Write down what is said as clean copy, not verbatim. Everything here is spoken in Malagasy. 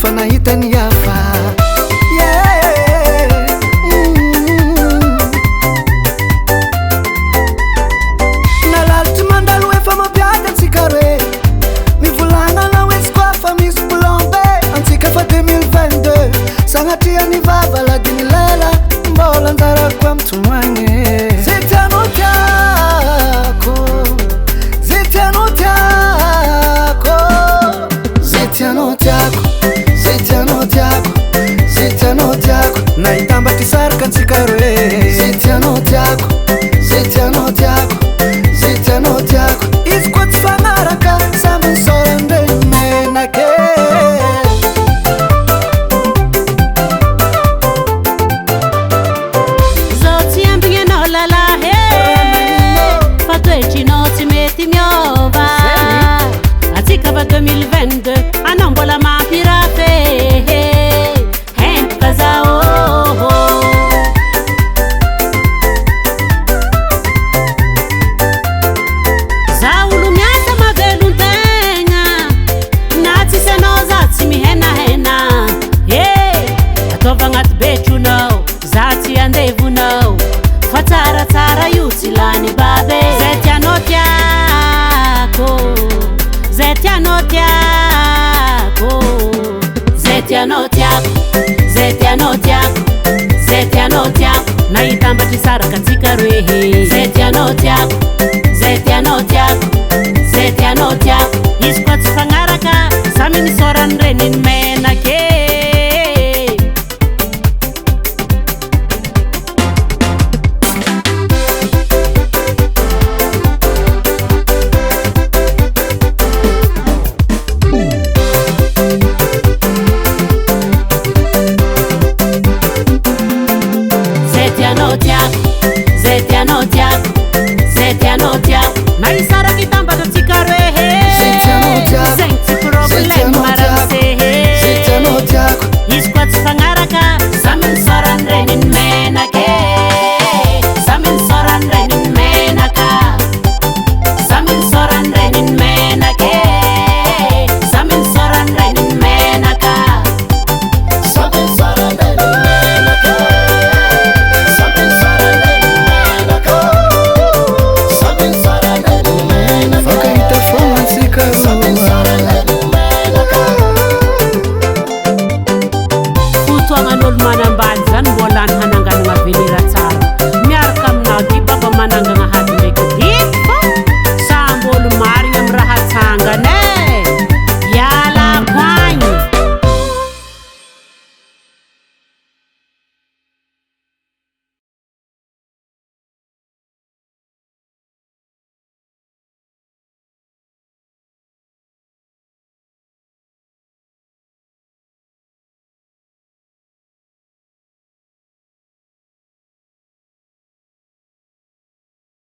fa nahitany hafa nalaritry mandalo efa mapiady antsika roe mivolagna na oe koa fa misy plombe antsika fa 2022 sagnatria ny vava ladiny lela mbola anjarako amitomoagny zay tianao tiako zay tianao tiako zay tianao tiako zay tianao tiako zay tianao tiako nahitambatry saraka antsika roe zay tianao tiako zay tianao tiako zay tianao tiako izy koa tsy fagnaraka samby nisorandregny menake zao tsy ambigninao lalahy fa toetrinao tsy mety miova atsika fa 2022 anao mbola mampirafe hentoka zao za olo miasa mavelon-tegna na tsisy anao za tsy mihenahena ataova agnaty betronao za tsy andevonao fa tsaratsara io tsy lany babe zay tianao tiako zay tianao tiako zay tianao tiako zay tianao tiako zay tianao tiako nahitambatry saraka antsika roe zay tianao tiako zay tianao tiako zay tianao tiako izy koa tsy fagnaraka samy nisorany reniny